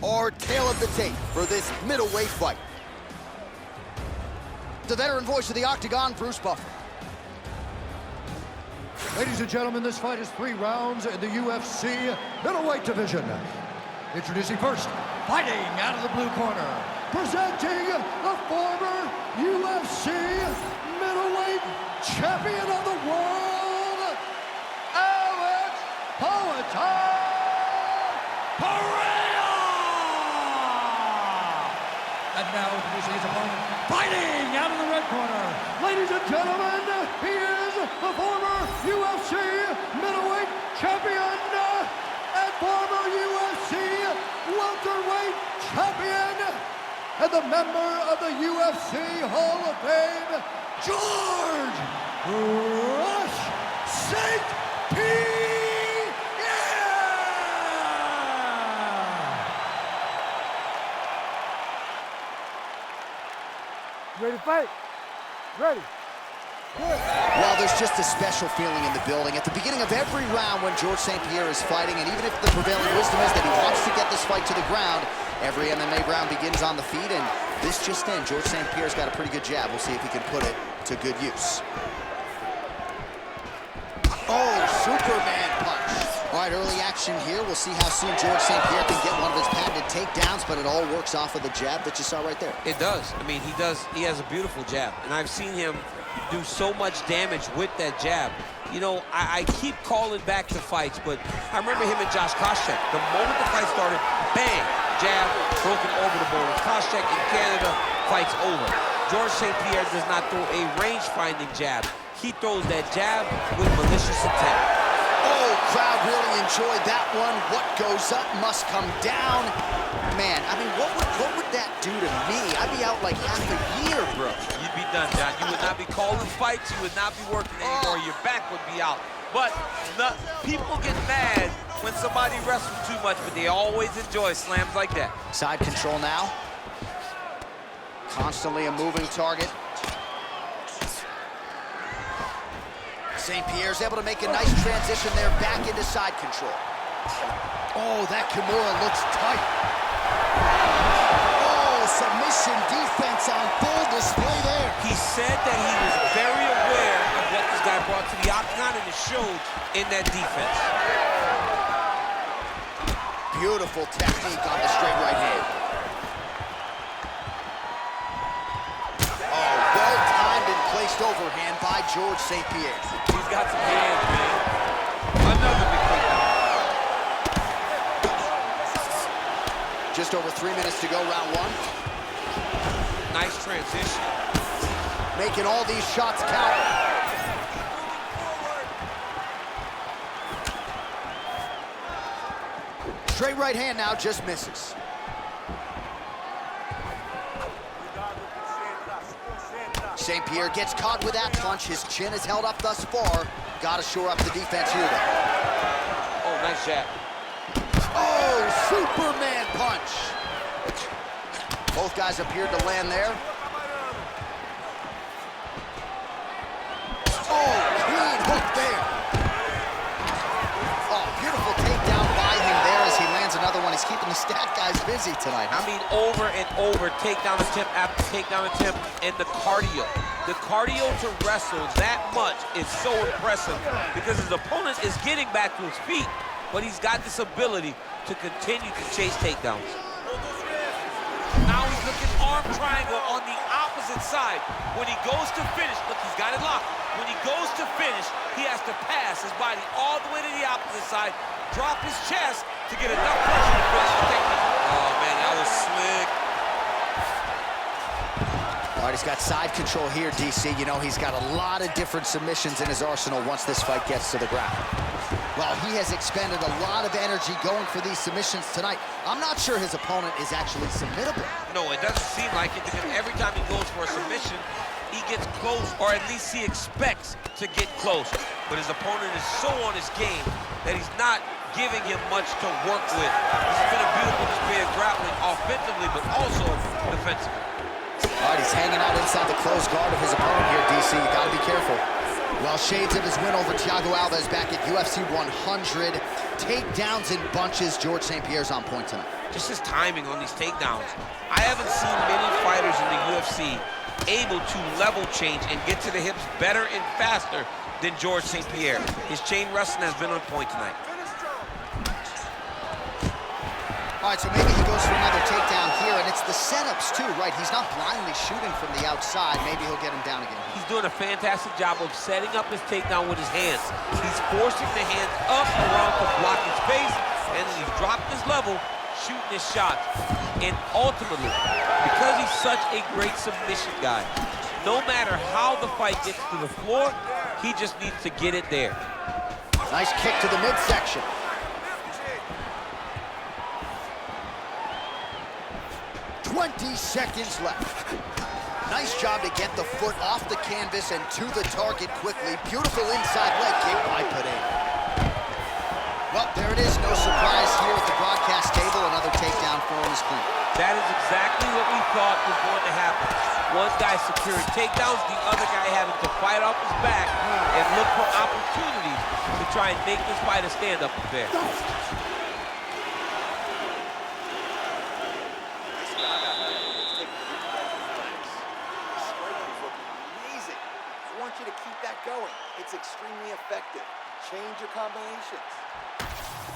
our tale of the tape for this middleweight fight. The veteran voice of the Octagon, Bruce Buffer. Ladies and gentlemen, this fight is 3 rounds in the UFC middleweight division. Introducing first, fighting out of the blue corner, presenting the former UFC middleweight champion of the world, Alex Pereira! And now introducing his opponent, fighting out of the red corner, ladies and gentlemen, he is the former UFC middleweight champion and former UFC welterweight champion and the member of the UFC Hall of Fame, George Rush St. Pierre! Ready to fight? Ready. Well, there's just a special feeling in the building. At the beginning of every round when George St. Pierre is fighting, and even if the prevailing wisdom is that he wants to get this fight to the ground, every MMA round begins on the feet, and this just in, George St. Pierre's got a pretty good jab. We'll see if he can put it to good use. Oh, Superman punch. All right, early action here. We'll see how soon George St. Pierre can get one of his patented takedowns, but it all works off of the jab that you saw right there. It does. I mean, he does. He has a beautiful jab, and I've seen him do so much damage with that jab. You know, I keep calling back to fights, but I remember him and Josh Koscheck. The moment the fight started, bang, jab, broken over the board. Koscheck in Canada, fight's over. George St. Pierre does not throw a range-finding jab. He throws that jab with malicious intent. Oh, crowd really enjoyed that one. What goes up must come down. Man, I mean, what would that do to me? I'd be out like half a year, bro. You'd be done, John. You would not be calling fights. You would not be working anymore. Your back would be out. But people get mad when somebody wrestles too much, but they always enjoy slams like that. Side control now. Constantly a moving target. St. Pierre's able to make a nice transition there back into side control. Oh, that Kimura looks tight. Oh, submission defense on full display there. He said that he was very aware of what this guy brought to the octagon, and it showed in that defense. Beautiful technique on the straight right hand. Oh, well-timed and placed overhand by George St. Pierre. He's got some hands, man. Another big takedown. Just over 3 minutes to go, round 1. Nice transition. Making all these shots count. Straight right hand now, just misses. St. Pierre gets caught with that punch. His chin is held up thus far. Got to shore up the defense here, though. Oh, nice jab. Oh, Superman punch. Both guys appeared to land there. Oh, clean hook there. Oh, beautiful takedown by him there as he lands another one. He's keeping the stat guys busy tonight. I mean, over and over, takedown attempt after takedown attempt, and the cardio. The cardio to wrestle that much is so impressive because his opponent is getting back to his feet, but he's got this ability to continue to chase takedowns. Now he's looking arm triangle on the opposite side. When he goes to finish, look, he's got it locked. When he goes to finish, he has to pass his body all the way to the opposite side, drop his chest to get enough pressure to finish the takedown. Oh, man, that was slick. All right, he's got side control here, DC. You know, he's got a lot of different submissions in his arsenal once this fight gets to the ground. Well, he has expended a lot of energy going for these submissions tonight. I'm not sure his opponent is actually submittable. No, it doesn't seem like it because every time he goes for a submission, he gets close, or at least he expects to get close. But his opponent is so on his game that he's not giving him much to work with. This has been a beautiful display of grappling offensively, but also defensively. All right, he's hanging out inside the closed guard of his opponent here, DC. You gotta be careful. Well, shades of his win over Thiago Alves back at UFC 100. Takedowns in bunches. George St. Pierre's on point tonight. Just his timing on these takedowns. I haven't seen many fighters in the UFC able to level change and get to the hips better and faster than George St. Pierre. His chain wrestling has been on point tonight. All right, so maybe he goes for another takedown here, and it's the setups too, right? He's not blindly shooting from the outside. Maybe he'll get him down again. He's doing a fantastic job of setting up his takedown with his hands. He's forcing the hands up around to block his face, and then he's dropping his level, shooting his shots. And ultimately, because he's such a great submission guy, no matter how the fight gets to the floor, he just needs to get it there. Nice kick to the midsection. 20 seconds left. Nice job to get the foot off the canvas and to the target quickly. Beautiful inside leg kick by Padilla. Well, there it is. No surprise here at the broadcast table. Another takedown for him is clean. That is exactly what we thought was going to happen. One guy securing takedowns, the other guy having to fight off his back and look for opportunities to try and make this fight a stand-up affair. You to keep that going. It's extremely effective. Change your combinations.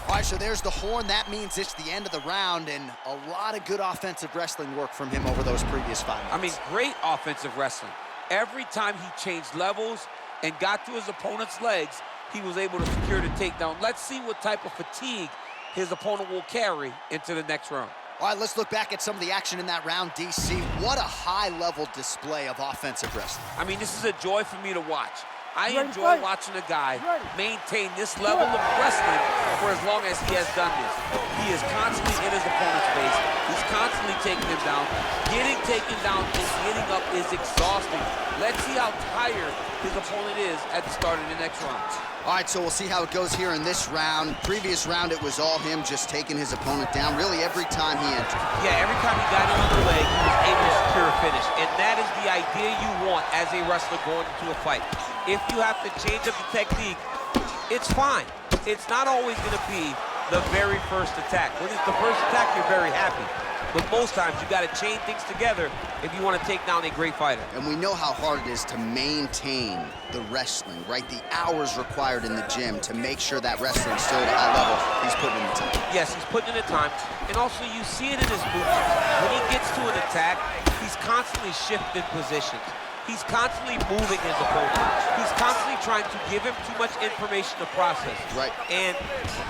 All right, so there's the horn. That means it's the end of the round, and a lot of good offensive wrestling work from him over those previous 5 minutes. I mean, great offensive wrestling. Every time he changed levels and got to his opponent's legs, he was able to secure the takedown. Let's see what type of fatigue his opponent will carry into the next round. All right, let's look back at some of the action in that round, DC. What a high-level display of offensive wrestling. I mean, this is a joy for me to watch. I enjoy watching a guy maintain this level of wrestling for as long as he has done this. He is constantly in his opponent's face. He's constantly taking him down. Getting taken down and getting up is exhausting. Let's see how tired his opponent is at the start of the next round. All right, so we'll see how it goes here in this round. Previous round, it was all him just taking his opponent down really every time he entered. Yeah, every time he got in on the leg, he was able to secure a finish. And that is the idea you want as a wrestler going into a fight. If you have to change up the technique, it's fine. It's not always going to be the very first attack. When it's the first attack, you're very happy. But most times, you got to chain things together if you want to take down a great fighter. And we know how hard it is to maintain the wrestling, right? The hours required in the gym to make sure that wrestling's still at a high level. He's putting in the time. Yes, he's putting in the time. And also, you see it in his movements. When he gets to an attack, he's constantly shifting positions. He's constantly moving his opponent. He's constantly trying to give him too much information to process. Right. And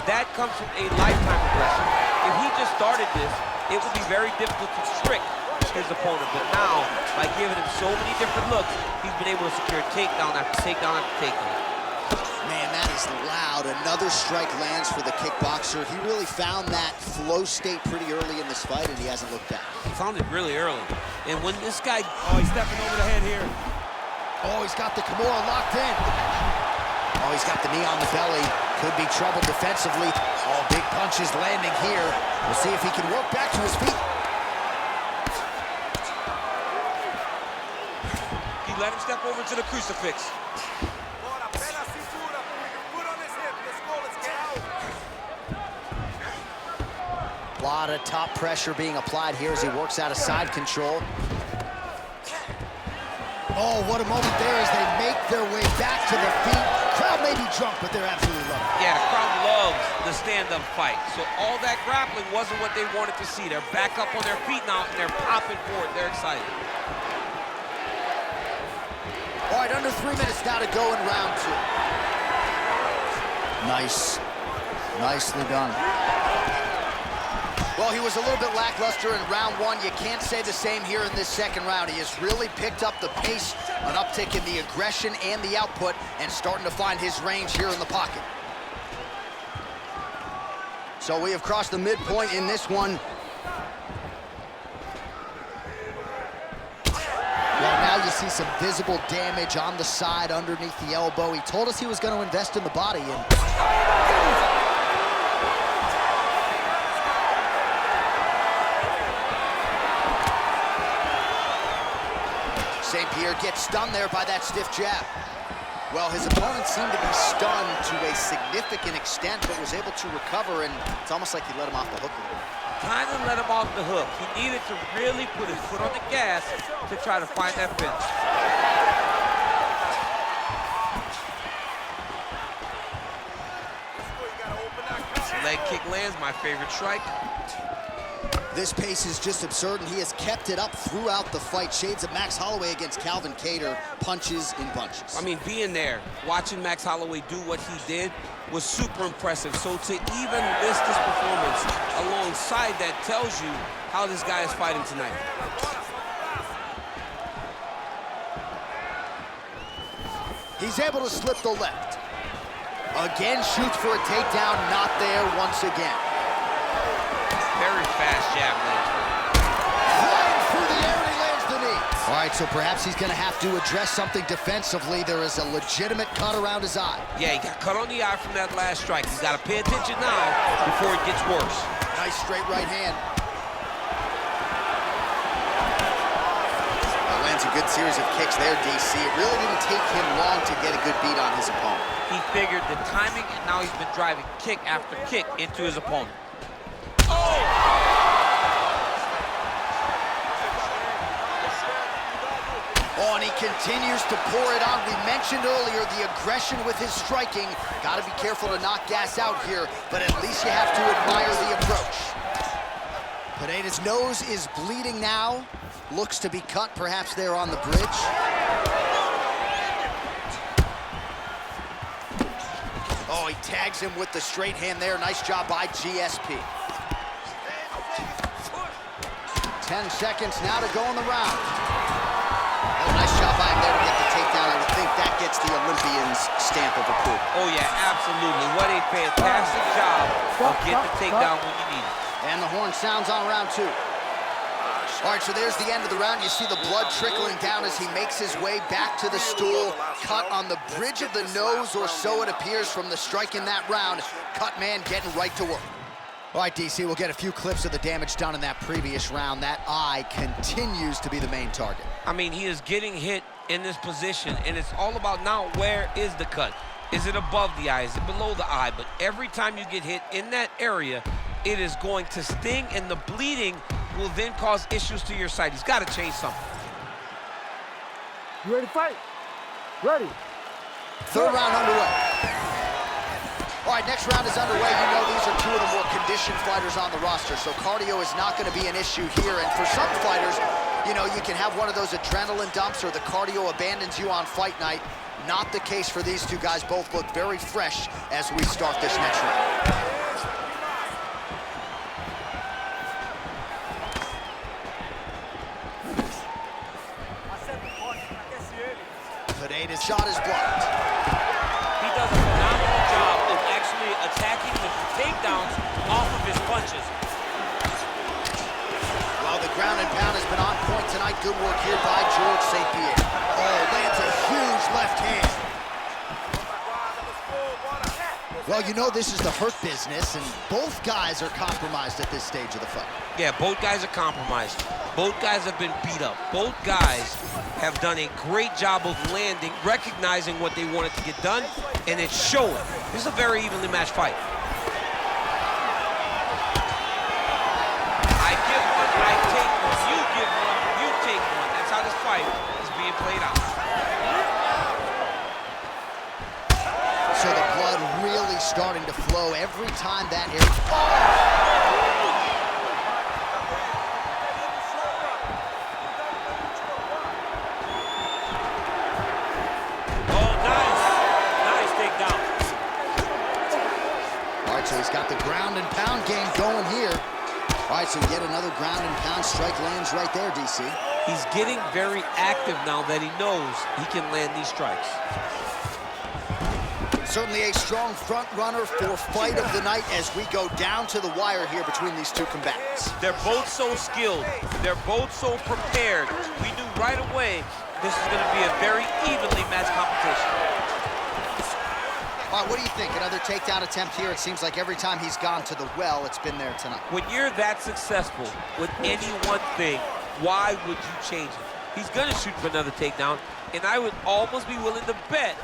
that comes from a lifetime of wrestling. If he just started this, it would be very difficult to trick his opponent. But now, by giving him so many different looks, he's been able to secure takedown after takedown after takedown. Man, that is loud. Another strike lands for the kickboxer. He really found that flow state pretty early in this fight, and he hasn't looked back. He found it really early. And when this guy... Oh, he's stepping over the head here. Oh, he's got the Kimura locked in. Oh, he's got the knee on the belly. Could be trouble defensively. Oh, big punches landing here. We'll see if he can work back to his feet. He let him step over to the crucifix. A lot of top pressure being applied here as he works out of side control. Oh, what a moment there as they make their way back to their feet. Crowd may be drunk, but they're absolutely loving it. Yeah, the crowd loves the stand-up fight. So all that grappling wasn't what they wanted to see. They're back up on their feet now, and they're popping forward. They're excited. All right, under 3 minutes now to go in round 2. Nice. Nicely done. Well, he was a little bit lackluster in round 1. You can't say the same here in this second round. He has really picked up the pace, an uptick in the aggression and the output, and starting to find his range here in the pocket. So we have crossed the midpoint in this one. Well, now you see some visible damage on the side underneath the elbow. He told us he was going to invest in the body, and St. Pierre gets stunned there by that stiff jab. Well, his opponent seemed to be stunned to a significant extent, but was able to recover, and it's almost like he let him off the hook a little bit. Kind of let him off the hook. He needed to really put his foot on the gas to try to find that finish. Leg kick lands, my favorite strike. This pace is just absurd, and he has kept it up throughout the fight. Shades of Max Holloway against Calvin Kattar, punches in bunches. I mean, being there, watching Max Holloway do what he did was super impressive. So to even list this performance alongside that tells you how this guy is fighting tonight. He's able to slip the left. Again, shoots for a takedown, not there once again. Very fast jab lands. Flying through the air, and he lands the knee. All right, so perhaps he's gonna have to address something defensively. There is a legitimate cut around his eye. Yeah, he got cut on the eye from that last strike. He's got to pay attention now before it gets worse. Nice straight right hand. Lands a good series of kicks there, DC. It really didn't take him long to get a good beat on his opponent. He figured the timing, and now he's been driving kick after kick into his opponent. Oh! Oh, and he continues to pour it on. We mentioned earlier the aggression with his striking. Got to be careful to not gas out here, but at least you have to admire the approach. Pineda's nose is bleeding now. Looks to be cut, perhaps there on the bridge. Oh, he tags him with the straight hand there. Nice job by GSP. 10 seconds now to go in the round. Oh, nice job by him there to get the takedown. I would think that gets the Olympian's stamp of approval. Oh, yeah, absolutely. What a fantastic job of getting the takedown when you need it. And the horn sounds on round 2. All right, so there's the end of the round. You see the blood trickling down as he makes his way back to the stool. Cut on the bridge of the nose, or so it appears from the strike in that round. Cut man getting right to work. All right, DC, we'll get a few clips of the damage done in that previous round. That eye continues to be the main target. I mean, he is getting hit in this position, and it's all about now, where is the cut? Is it above the eye? Is it below the eye? But every time you get hit in that area, it is going to sting, and the bleeding will then cause issues to your sight. He's got to change something. You ready to fight? Ready. Third round underway. All right, next round is underway. You know these are two of the more conditioned fighters on the roster, so cardio is not going to be an issue here. And for some fighters, you know, you can have one of those adrenaline dumps or the cardio abandons you on fight night. Not the case for these two guys. Both look very fresh as we start this next round. Pineda's shot is blocked. He does a phenomenal job of actually attacking the takedowns off of his punches. Well, the ground and pound has been on point tonight. Good work here by George St. Pierre. Oh, lands a huge left hand. Well, you know this is the hurt business, and both guys are compromised at this stage of the fight. Yeah, both guys are compromised. Both guys have been beat up. Both guys have done a great job of landing, recognizing what they wanted to get done, and it's showing. This is a very evenly matched fight. I give one, I take one. You give one, you take one. That's how this fight is being played out. So the blood really starting to flow every time that area. Oh! So he's got the ground and pound game going here. All right, so yet another ground and pound strike lands right there, DC. He's getting very active now that he knows he can land these strikes. Certainly a strong front runner for fight of the night as we go down to the wire here between these two combatants. They're both so skilled. They're both so prepared. We knew right away this is going to be a very evenly matched competition. All right, what do you think? Another takedown attempt here. It seems like every time he's gone to the well, it's been there tonight. When you're that successful with any one thing, why would you change it? He's gonna shoot for another takedown, and I would almost be willing to bet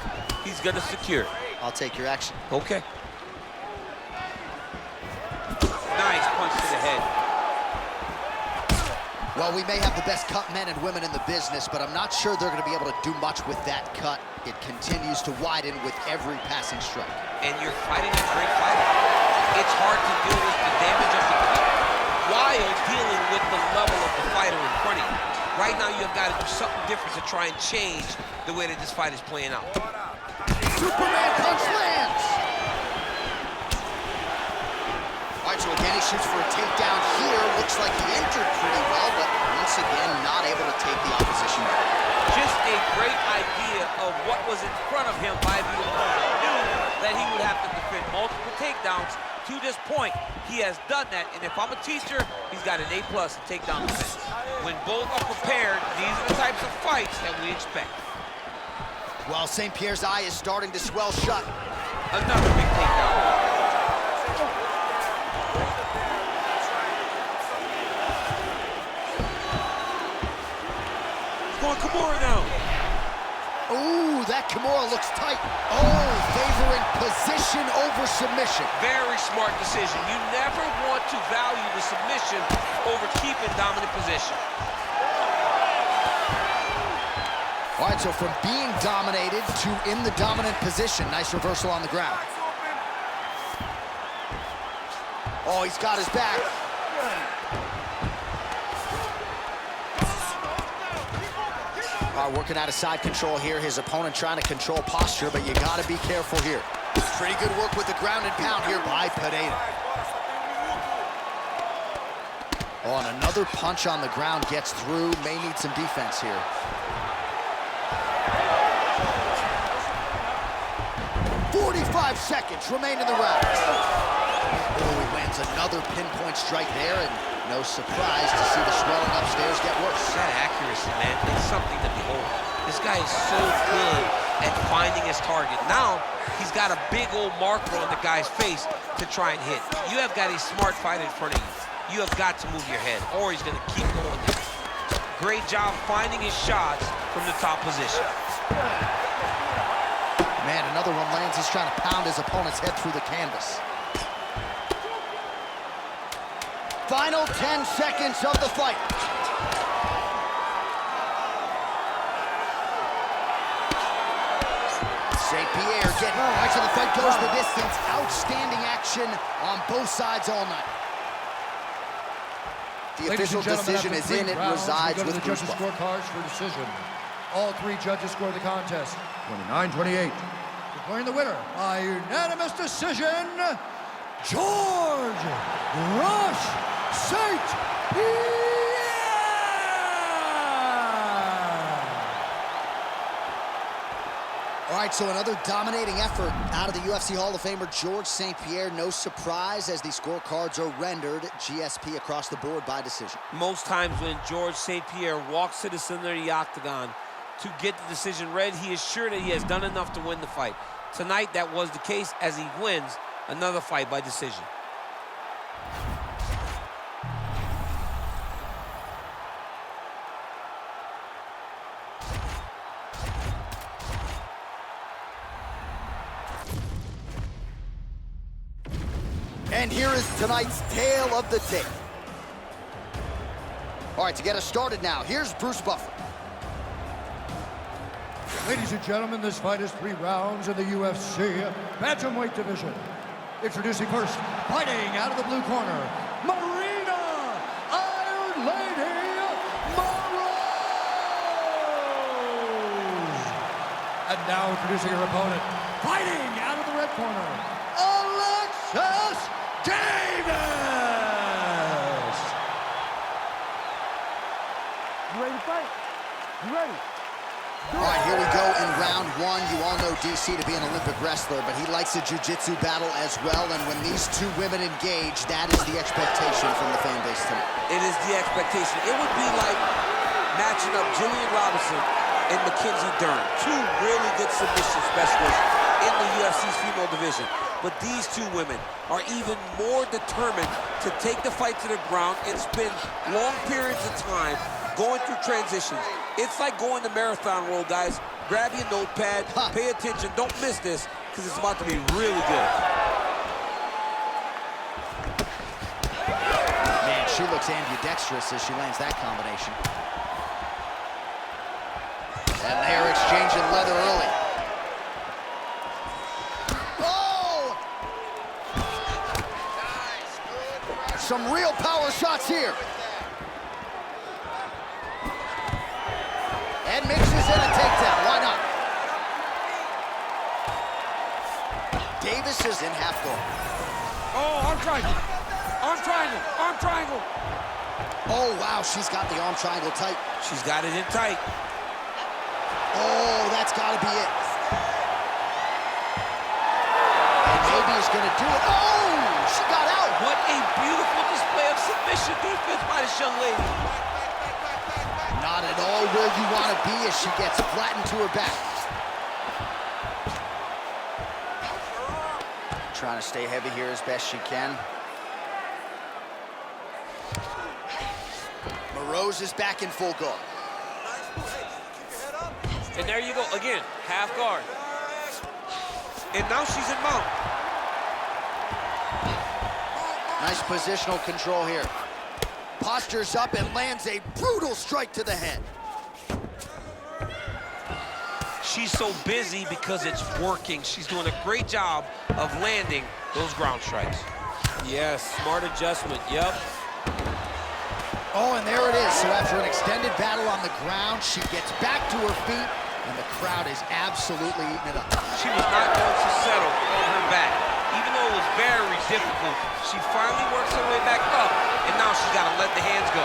he's gonna secure it. I'll take your action. Okay. Nice punch to the head. Well, we may have the best cut men and women in the business, but I'm not sure they're going to be able to do much with that cut. It continues to widen with every passing strike. And you're fighting a great fighter. It's hard to deal with the damage of the cut while dealing with the level of the fighter in front of you. Right now, you've got to do something different to try and change the way that this fight is playing out. Superman punch lands! All right, so again, he shoots for a takedown here. Looks like he entered pretty well, but once again, not able to take the opposition back. Just a great idea of what was in front of him by the opponent. Knew that he would have to defend multiple takedowns. To this point, he has done that, and if I'm a teacher, he's got an A+ in takedown defense. When both are prepared, these are the types of fights that we expect. Well, St. Pierre's eye is starting to swell shut. Another big takedown. Going Kimura now. Ooh, that Kimura looks tight. Oh, favoring position over submission. Very smart decision. You never want to value the submission over keeping dominant position. All right, so from being dominated to in the dominant position. Nice reversal on the ground. Oh, he's got his back. Working out of side control here. His opponent trying to control posture, but you got to be careful here. Pretty good work with the ground and pound here by Pereira. Oh, and another punch on the ground gets through. May need some defense here. "45 seconds remain in the round." Oh, he lands another pinpoint strike there, and no surprise to see the swelling upstairs get worse. That accuracy, man, it's something to behold. This guy is so good at finding his target. Now, he's got a big old marker on the guy's face to try and hit. You have got a smart fight in front of you. You have got to move your head, or he's gonna keep going there. Great job finding his shots from the top position. Man, another one lands. He's trying to pound his opponent's head through the canvas. Final 10 seconds of the fight. St. Pierre getting right, so the fight goes the distance. Outstanding action on both sides all night. The official decision is in. It resides with the judges' scorecards for decision. All three judges score the contest 29-28. Declaring the winner by unanimous decision, George Rush St. Pierre! All right, so another dominating effort out of the UFC Hall of Famer George St. Pierre. No surprise as the scorecards are rendered GSP across the board by decision. Most times when George St. Pierre walks to the center of the octagon to get the decision read, he is sure that he has done enough to win the fight. Tonight, that was the case as he wins another fight by decision. And here is tonight's tale of the tape. All right, to get us started now, here's Bruce Buffer. Ladies and gentlemen, this fight is 3 rounds in the UFC bantamweight division. Introducing first, fighting out of the blue corner, Marina Iron Lady Monroe. And now introducing her opponent, fighting out of the red corner, Alexis Davis. You ready to fight? You ready? All right, here we go in round 1. You all know DC to be an Olympic wrestler, but he likes a jiu-jitsu battle as well, and when these two women engage, that is the expectation from the fan base tonight. It is the expectation. It would be like matching up Jillian Robinson and Mackenzie Dern. 2 really good submission specialists in the UFC's female division. But these 2 women are even more determined to take the fight to the ground and spend long periods of time going through transitions, It's like going the marathon road, guys. Grab your notepad, pay attention, don't miss this, because it's about to be really good. Man, she looks ambidextrous as she lands that combination. And they're exchanging leather early. Oh! Some real power shots here. And mixes in a takedown. Why not? Davis is in half guard. Oh, arm triangle. Arm triangle. Arm triangle. Oh, wow, she's got the arm triangle tight. She's got it in tight. Oh, that's got to be it. And maybe he's going to do it. Oh, she got out. What a beautiful display of submission defense by this young lady. Not at all where you want to be as she gets flattened to her back. Trying to stay heavy here as best she can. Morose is back in full guard. And there you go, again, half guard. And now she's in mount. Nice positional control here. Postures up and lands a brutal strike to the head. She's so busy because it's working. She's doing a great job of landing those ground strikes. Yes, smart adjustment, yep. Oh, and there it is. So after an extended battle on the ground, she gets back to her feet, and the crowd is absolutely eating it up. She was not going to settle on her back. Even though it was very difficult, she finally works her way back up, and now she's got to let the hands go.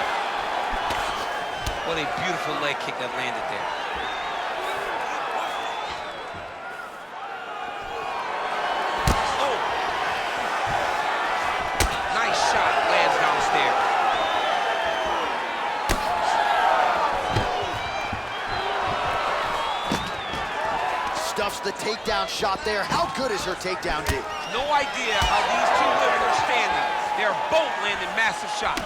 What a beautiful leg kick that landed there. Oh! Nice shot, lands downstairs. Stuffs the takedown shot there. How good is her takedown, D? No idea how these two women are standing. They're both landing massive shots.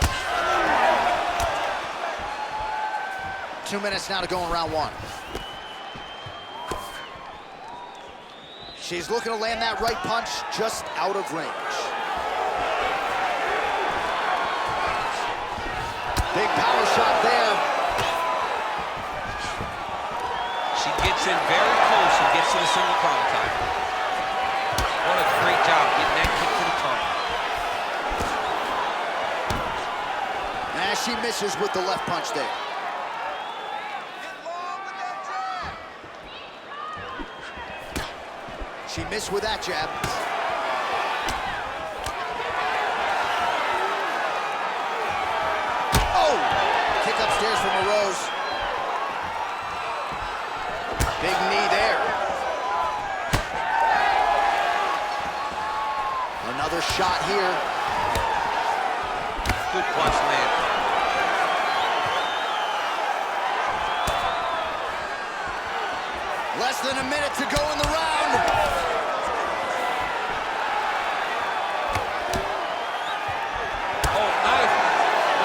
2 minutes now to go in round one. She's looking to land that right punch just out of range. Big power shot there. She gets in very close and gets to the single collar tie. What a great job getting that kick to the tongue. As she misses with the left punch there. She missed with that jab. Oh! Kick upstairs from Morose. Big knee there. Another shot here. Good punch land. Less than a minute to go in the round. Oh, nice.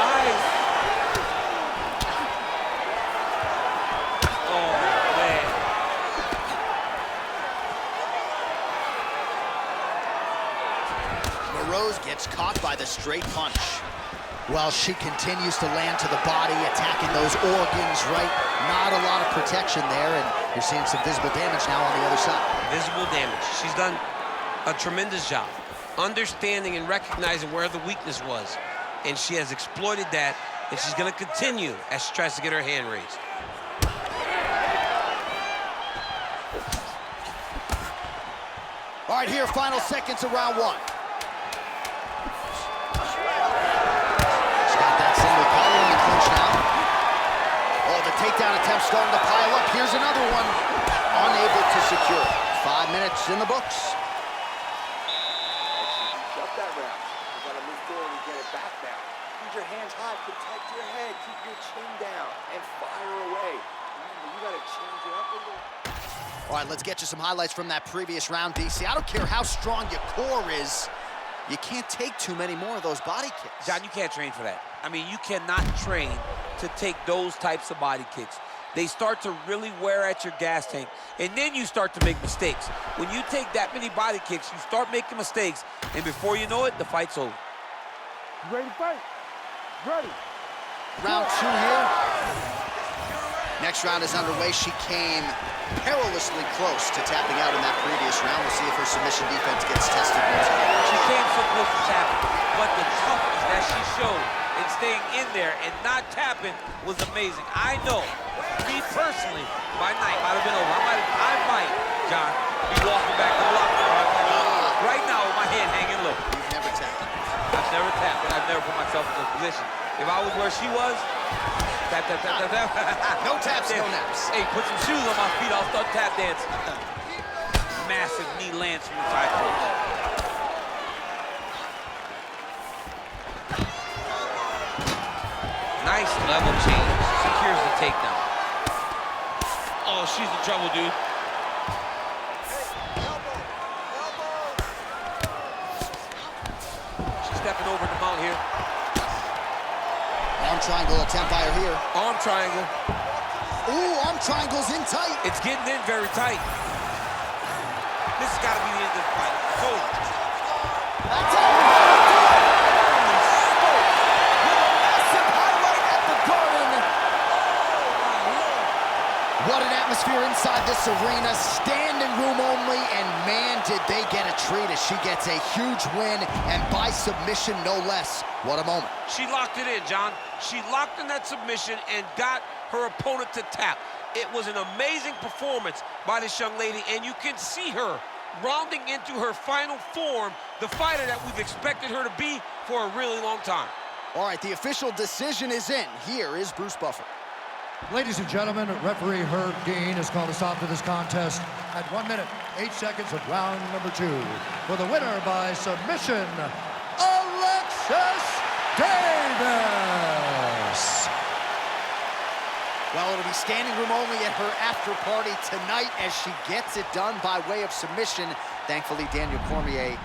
Nice. Oh, man. Morose gets caught by the straight punch. While she continues to land to the body, attacking those organs, right? Not a lot of protection there, and you're seeing some visible damage now on the other side. Visible damage. She's done a tremendous job understanding and recognizing where the weakness was. And she has exploited that, and she's going to continue as she tries to get her hand raised. All right, here, final seconds of round one. She's got that single collar in the clinch now. Oh, the takedown attempt starting to pile up. Here's another one. Unable to secure it. 5 minutes in the books. Shut that round. You gotta move forward and get it back now. Keep your hands high, protect your head, keep your chin down, and fire away. Remember, you gotta change it up a little. All right, let's get you some highlights from that previous round, DC. I don't care how strong your core is, you can't take too many more of those body kicks. John, you can't train for that. I mean, you cannot train to take those types of body kicks. they start to really wear at your gas tank, and then you start to make mistakes. When you take that many body kicks, you start making mistakes, and before you know it, the fight's over. You ready to fight? Ready. Round 2 here. Next round is underway. She came perilously close to tapping out in that previous round. We'll see if her submission defense gets tested once again. She came so close to tapping, but the toughness that she showed in staying in there and not tapping was amazing. I know, me personally, my night might have been over. I might, John, be walking back to the locker room right now with my head hanging low. You've never tapped. I've never tapped, but I've never put myself in this position. If I was where she was, tap, tap, tap, tap, tap. No taps, no naps. Hey, put some shoes on my feet, I'll start tap dancing. Massive knee lands from the side post. Nice level change. Secures the takedown. Oh, she's in trouble, dude. She's stepping over the mount here. Arm triangle attempt by her here. Arm triangle. Ooh, arm triangle's in tight. It's getting in very tight. This has got to be the end of the fight. It's over. That's it. Massive highlight at the Garden. What an atmosphere inside this arena. Standing room only, and man, did they get a treat as she gets a huge win, and by submission, no less. What a moment. She locked it in, John. She locked in that submission and got her opponent to tap. It was an amazing performance by this young lady, and you can see her rounding into her final form, the fighter that we've expected her to be for a really long time. All right, the official decision is in. Here is Bruce Buffer. Ladies and gentlemen, referee Herb Dean has called a stop to this contest at 1 minute, 8 seconds of round number 2. For the winner by submission, Alexis Davis. Well, it'll be standing room only at her after party tonight as she gets it done by way of submission. Thankfully, Daniel Cormier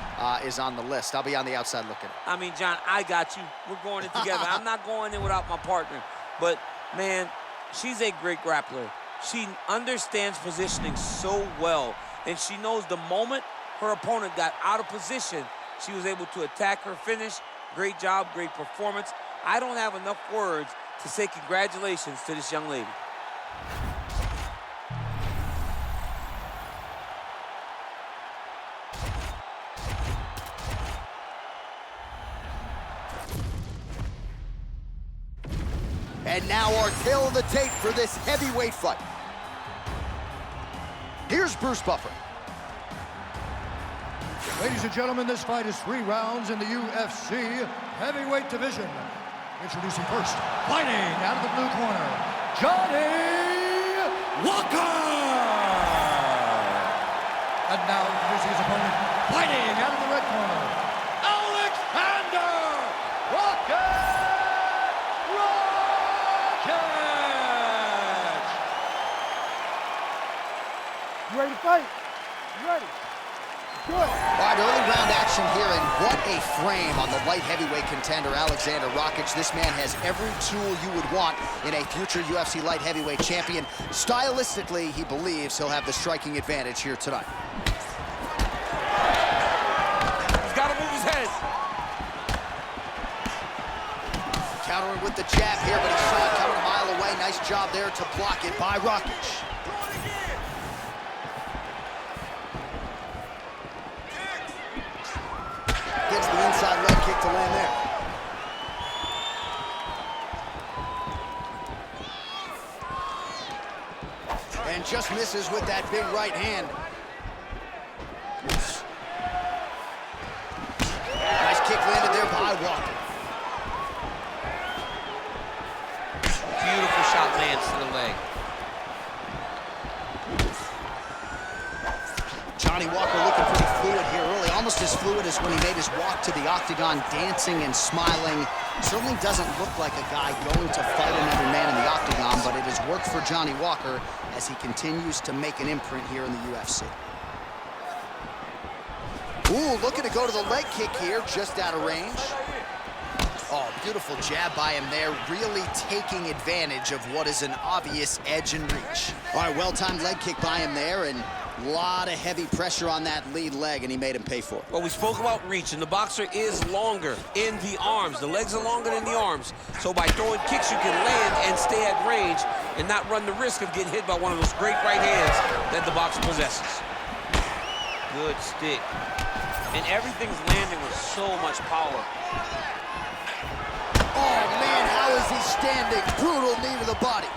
is on the list. I'll be on the outside looking. I mean, John, I got you. We're going in together. I'm not going in without my partner. But, man, she's a great grappler. She understands positioning so well, and she knows the moment her opponent got out of position, she was able to attack her finish. Great job, great performance. I don't have enough words to say congratulations to this young lady. And now our tail of the tape for this heavyweight fight. Here's Bruce Buffer. Ladies and gentlemen, this fight is 3 rounds in the UFC heavyweight division. Introducing first, fighting out of the blue corner, Johnny Walker! And now introducing his opponent, fighting out of the red corner, Alexander Rocket! You ready to fight? You ready? Good. All right, early round action here, and what a frame on the light heavyweight contender, Alexander Rakic. This man has every tool you would want in a future UFC light heavyweight champion. Stylistically, he believes he'll have the striking advantage here tonight. He's got to move his head. Countering with the jab here, but he saw it coming a mile away. Nice job there to block it by Rakic. Gets the inside leg kick to land there. And just misses with that big right hand. Nice kick landed there by Walker. Beautiful shot lands to the leg. Johnny Walker looking pretty fluid here early, almost as fluid as when he made his walk to the octagon, dancing and smiling. Certainly doesn't look like a guy going to fight another man in the octagon, but it has worked for Johnny Walker as he continues to make an imprint here in the UFC. Ooh, looking to go to the leg kick here, just out of range. Oh, beautiful jab by him there, really taking advantage of what is an obvious edge and reach. All right, well-timed leg kick by him there, and a lot of heavy pressure on that lead leg, and he made him pay for it. Well, we spoke about reach, and the boxer is longer in the arms. The legs are longer than the arms. So by throwing kicks, you can land and stay at range and not run the risk of getting hit by one of those great right hands that the boxer possesses. Good stick. And everything's landing with so much power. Oh, man, how is he standing? Brutal knee to the body.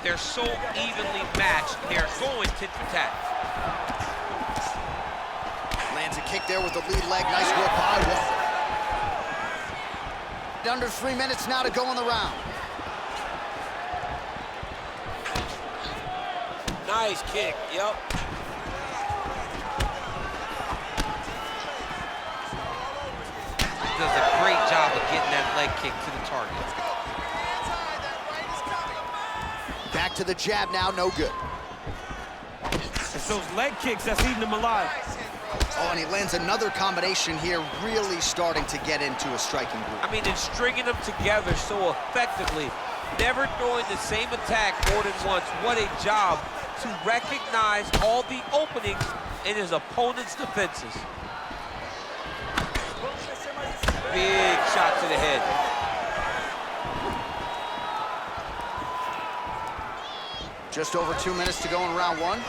They're so evenly matched. They're going tit for tat. Lands a kick there with the lead leg. Nice work by Walker. Under 3 minutes now to go in the round. Nice kick, yep. Does a great job of getting that leg kick to the target. Back to the jab now, no good. It's those leg kicks that's eating him alive. Oh, and he lands another combination here, really starting to get into a striking group. I mean, it's stringing them together so effectively, never throwing the same attack more than once. What a job to recognize all the openings in his opponent's defenses. Big shot to the head. Just over 2 minutes to go in round one.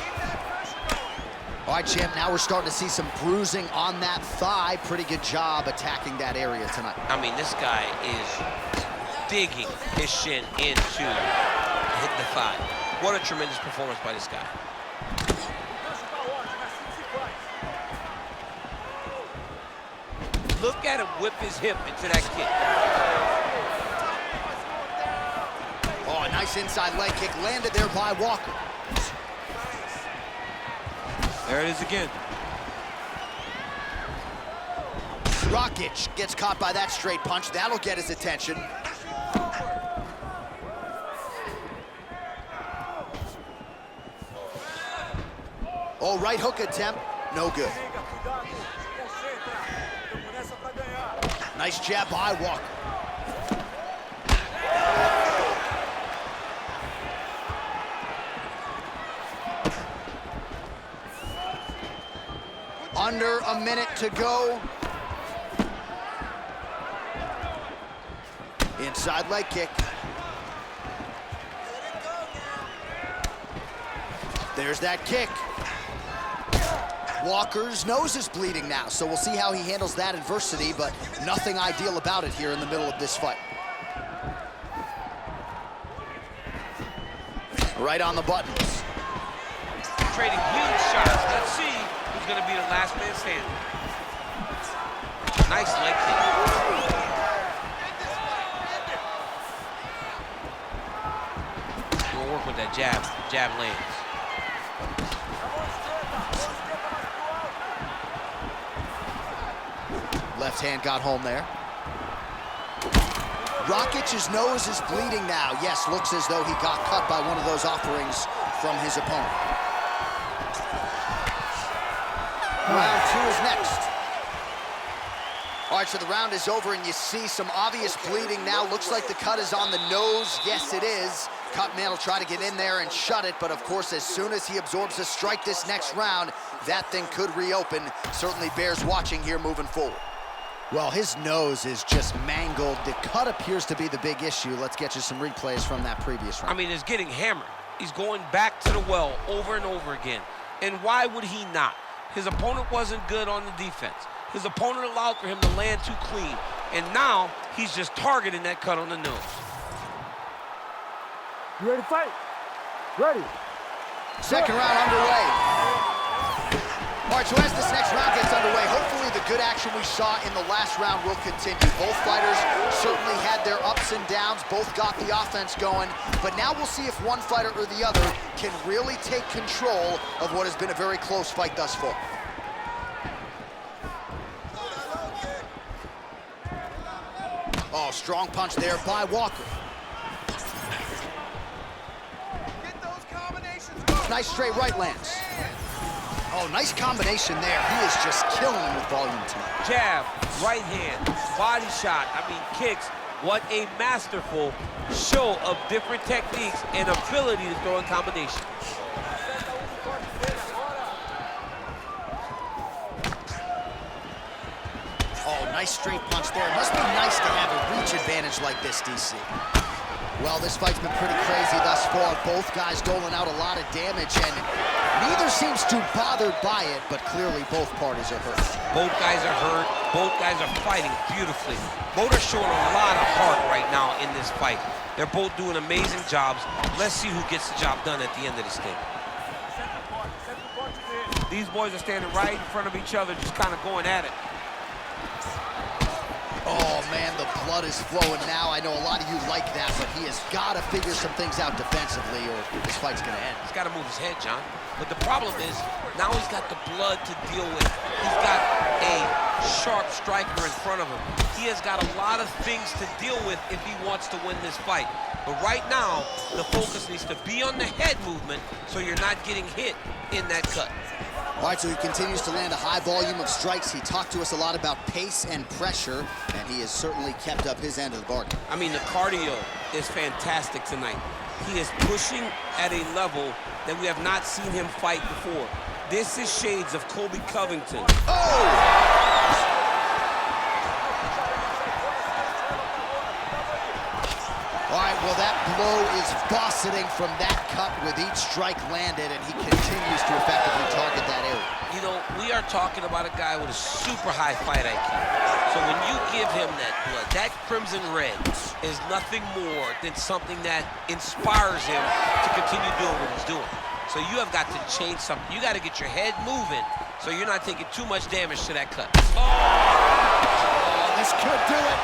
All right, champ, now we're starting to see some bruising on that thigh. Pretty good job attacking that area tonight. I mean, this guy is digging his shin into hit the thigh. What a tremendous performance by this guy. Look at him whip his hip into that kick. Oh, a nice inside leg kick landed there by Walker. There it is again. Rakic gets caught by that straight punch. That'll get his attention. Oh, right hook attempt, no good. Nice jab by Walker. Under a minute to go. Inside leg kick. There's that kick. Walker's nose is bleeding now, so we'll see how he handles that adversity, but nothing ideal about it here in the middle of this fight. Right on the buttons. Trading huge shots. Let's see who's going to be the last man standing. Nice leg kick. We'll work with that jab. Jab lands. Left hand got home there. Rakic's nose is bleeding now. Yes, looks as though he got cut by one of those offerings from his opponent. Round two is next. All right, so the round is over, and you see some obvious bleeding now. Looks like the cut is on the nose. Yes, it is. Cutman will try to get in there and shut it, but of course, as soon as he absorbs a strike this next round, that thing could reopen. Certainly bears watching here moving forward. Well, his nose is just mangled. The cut appears to be the big issue. Let's get you some replays from that previous round. I mean, it's getting hammered. He's going back to the well over and over again. And why would he not? His opponent wasn't good on the defense. His opponent allowed for him to land too clean. And now he's just targeting that cut on the nose. You ready to fight? Ready. Second round underway. All right, so as this next round gets underway, hopefully the good action we saw in the last round will continue. Both fighters certainly had their ups and downs, both got the offense going, but now we'll see if one fighter or the other can really take control of what has been a very close fight thus far. Oh, strong punch there by Walker. Nice straight right lands. Oh, nice combination there. He is just killing him with volume tonight. Jab, right hand, body shot, kicks. What a masterful show of different techniques and ability to throw in combination. Oh, nice straight punch there. It must be nice to have a reach advantage like this, DC. Well, this fight's been pretty crazy thus far. Both guys doling out a lot of damage, and neither seems too bothered by it, but clearly both parties are hurt. Both guys are hurt. Both guys are fighting beautifully. Both are showing a lot of heart right now in this fight. They're both doing amazing jobs. Let's see who gets the job done at the end of this thing. These boys are standing right in front of each other, just kind of going at it. Oh, man, the blood is flowing now. I know a lot of you like that, but he has got to figure some things out defensively or this fight's going to end. He's got to move his head, John. But the problem is, now he's got the blood to deal with. He's got a sharp striker in front of him. He has got a lot of things to deal with if he wants to win this fight. But right now, the focus needs to be on the head movement so you're not getting hit in that cut. All right, so he continues to land a high volume of strikes. He talked to us a lot about pace and pressure, and he has certainly kept up his end of the bargain. The cardio is fantastic tonight. He is pushing at a level that we have not seen him fight before. This is shades of Colby Covington. Oh! All right, well, that blow is buffeting from that cut with each strike landed, and he continues to effectively target that area. You know, we are talking about a guy with a super high fight IQ. So when you give him that blood, that crimson red is nothing more than something that inspires him to continue doing what he's doing. So you have got to change something. You got to get your head moving so you're not taking too much damage to that cut. Oh, this could do it.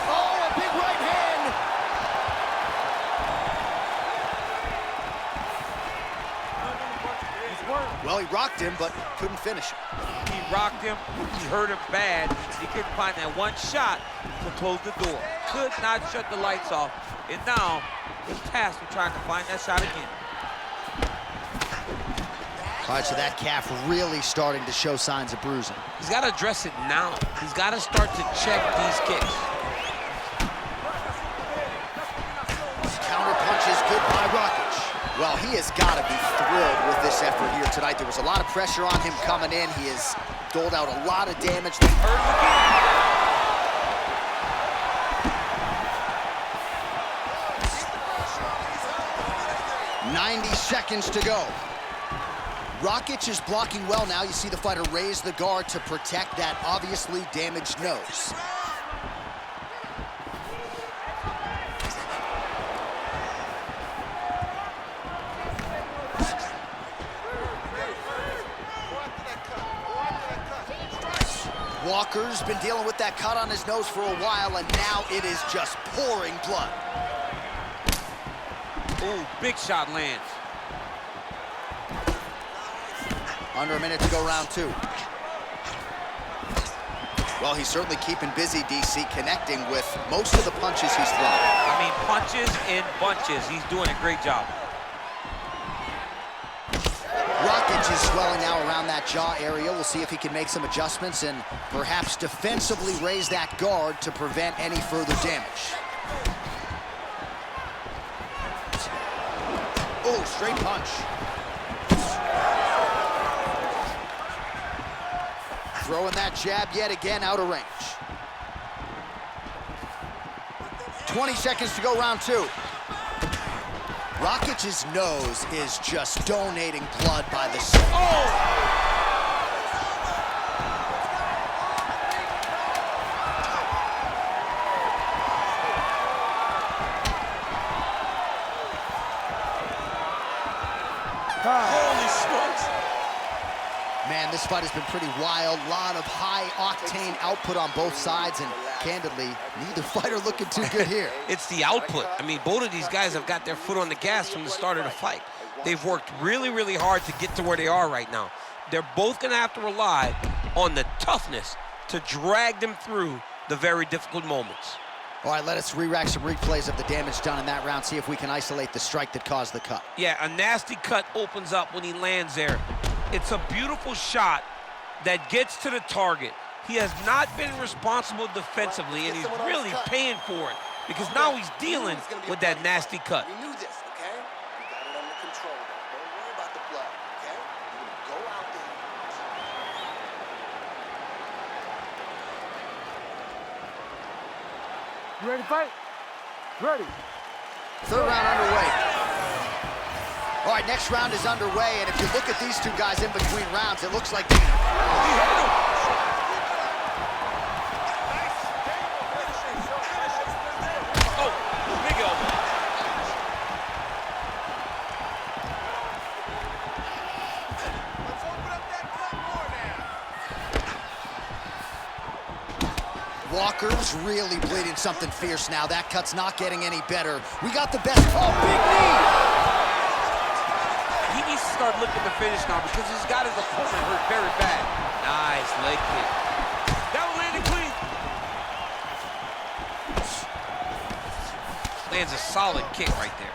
Oh, a big right hand. Well, he rocked him, but couldn't finish him. He rocked him, he hurt him bad. He couldn't find that one shot to close the door. Could not shut the lights off. And now, he's tasked with trying to find that shot again. All right, so that calf really starting to show signs of bruising. He's got to address it now. He's got to start to check these kicks. Counter punches, good by Rockich. Well, he has got to be thrilled with this effort here tonight. There was a lot of pressure on him coming in. He has doled out a lot of damage. They hurt him again. 90 seconds to go. Rockich is blocking well now. You see the fighter raise the guard to protect that obviously damaged nose. Walker's been dealing with that cut on his nose for a while, and now it is just pouring blood. Ooh, big shot lands. Under a minute to go, round two. Well, he's certainly keeping busy, DC, connecting with most of the punches he's throwing. Punches in bunches. He's doing a great job. Rockich is swelling now around that jaw area. We'll see if he can make some adjustments and perhaps defensively raise that guard to prevent any further damage. Oh, straight punch. Throwing that jab yet again out of range. 20 seconds to go, round two. Rockich's nose is just donating blood by the second. Oh! Holy smokes. Man, this fight has been pretty wild. A lot of high-octane output on both sides, and candidly, neither fighter looking too good here. It's the output. Both of these guys have got their foot on the gas from the start of the fight. They've worked really, really hard to get to where they are right now. They're both going to have to rely on the toughness to drag them through the very difficult moments. All right, let us re-rack some replays of the damage done in that round, see if we can isolate the strike that caused the cut. Yeah, a nasty cut opens up when he lands there. It's a beautiful shot that gets to the target. He has not been responsible defensively, and he's really paying for it because now he's dealing with that nasty cut. We knew this, okay? We got it under control. Don't worry about the blood, okay? You're gonna go out there. You ready to fight? Ready. Third round underway. All right, next round is underway, and if you look at these two guys in between rounds, it looks like they... Walker's really bleeding something fierce now. That cut's not getting any better. We got the best. Oh, big knee! He needs to start looking to finish now because he's got his opponent hurt very bad. Nice leg kick. That one landed clean. Lands a solid kick right there.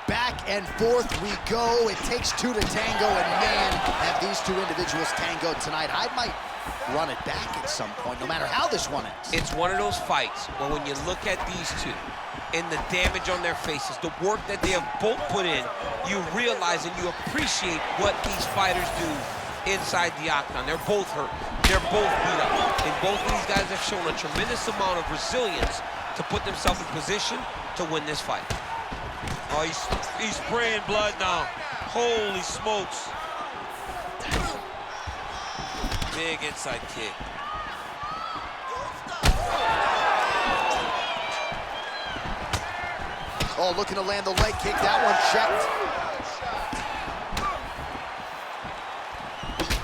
Back and forth we go. It takes two to tango, and man, have these two individuals tangoed tonight. I might run it back at some point, no matter how this one ends. It's one of those fights where when you look at these two and the damage on their faces, the work that they have both put in, you realize and you appreciate what these fighters do inside the octagon. They're both hurt. They're both beat up. And both of these guys have shown a tremendous amount of resilience to put themselves in position to win this fight. Oh, he's spraying blood now. Holy smokes. Big inside kick. Oh, looking to land the leg kick. That one checked.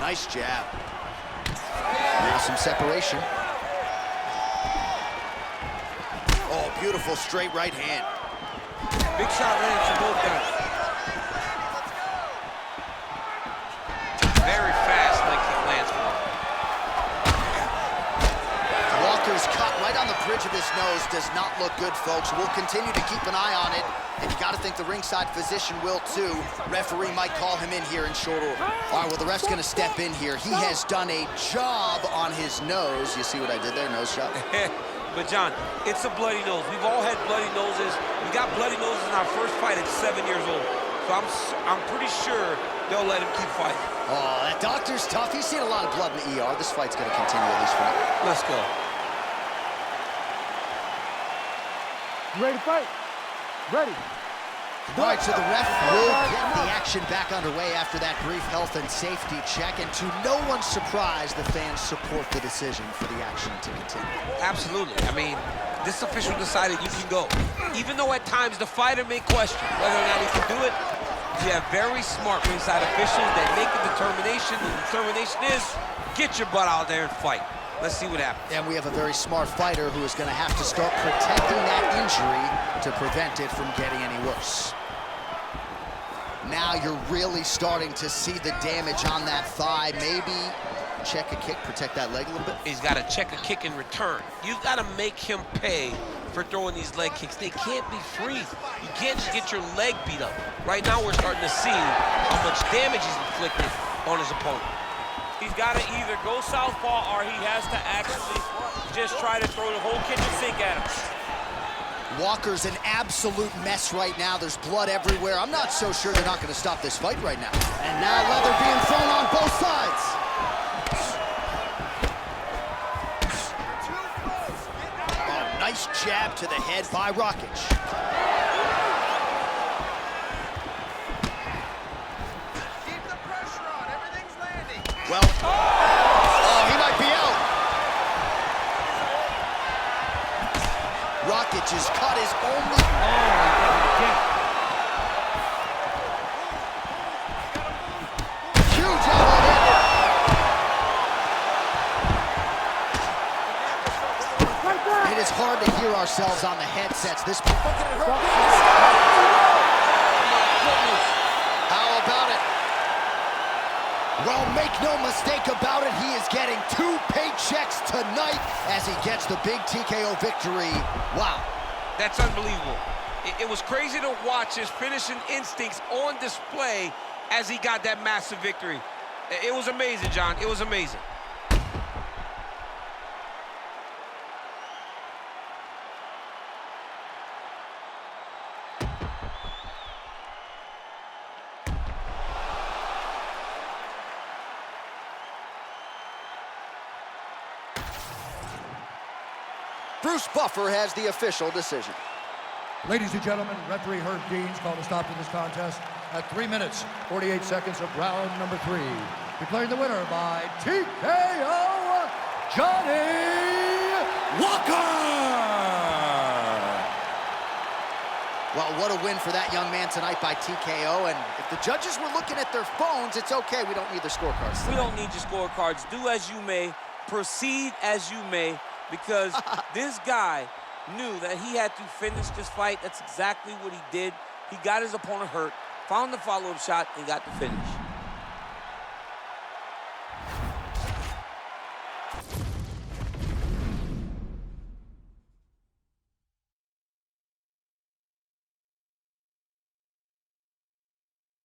Nice jab. Now some separation. Oh, beautiful straight right hand. Big shot lands for both guys. Very fast leg kick lands for him. Walker's cut right on the bridge of his nose does not look good, folks. We'll continue to keep an eye on it, and you got to think the ringside physician will too. Referee might call him in here in short order. All right, well, the ref's going to step in here. He has done a job on his nose. You see what I did there? Nose shot. But John, it's a bloody nose. We've all had bloody noses. We got bloody noses in our first fight at 7 years old. So I'm pretty sure they'll let him keep fighting. Oh, that doctor's tough. He's seen a lot of blood in the ER. This fight's going to continue at least for now. Let's go. You ready to fight? Ready. All right, so the ref will get the action back underway after that brief health and safety check, and to no one's surprise, the fans support the decision for the action to continue. Absolutely. I mean, this official decided you can go. Even though at times the fighter may question whether or not he can do it, you have very smart ringside officials that make a determination. The determination is, get your butt out there and fight. Let's see what happens. And we have a very smart fighter who is going to have to start protecting that injury to prevent it from getting any worse. Now you're really starting to see the damage on that thigh. Maybe check a kick, protect that leg a little bit. He's got to check a kick in return. You've got to make him pay for throwing these leg kicks. They can't be free. You can't just get your leg beat up. Right now we're starting to see how much damage he's inflicted on his opponent. He's got to either go southpaw or he has to actually just try to throw the whole kitchen sink at him. Walker's an absolute mess right now. There's blood everywhere. I'm not so sure they're not going to stop this fight right now. And now leather being thrown on both sides. Oh, nice jab to the head by Rakic. Keep the pressure on. Everything's landing. Well, oh, he might be out. Rakic's cut is only... Huge elbow there. It is hard to hear ourselves on the headsets. This... How about it? Well, make no mistake about it, he is getting 2 paychecks tonight as he gets the big TKO victory. Wow. That's unbelievable. It was crazy to watch his finishing instincts on display as he got that massive victory. It was amazing, John. It was amazing. Bruce Buffer has the official decision. Ladies and gentlemen, referee Herb Deans called a stop to this contest at 3 minutes, 48 seconds of round number 3. Declaring the winner by TKO, Johnny Walker! Well, what a win for that young man tonight by TKO. And if the judges were looking at their phones, it's okay. We don't need their scorecards. We don't need your scorecards. Do as you may, proceed as you may, because this guy knew that he had to finish this fight. That's exactly what he did. He got his opponent hurt, found the follow-up shot, and got the finish.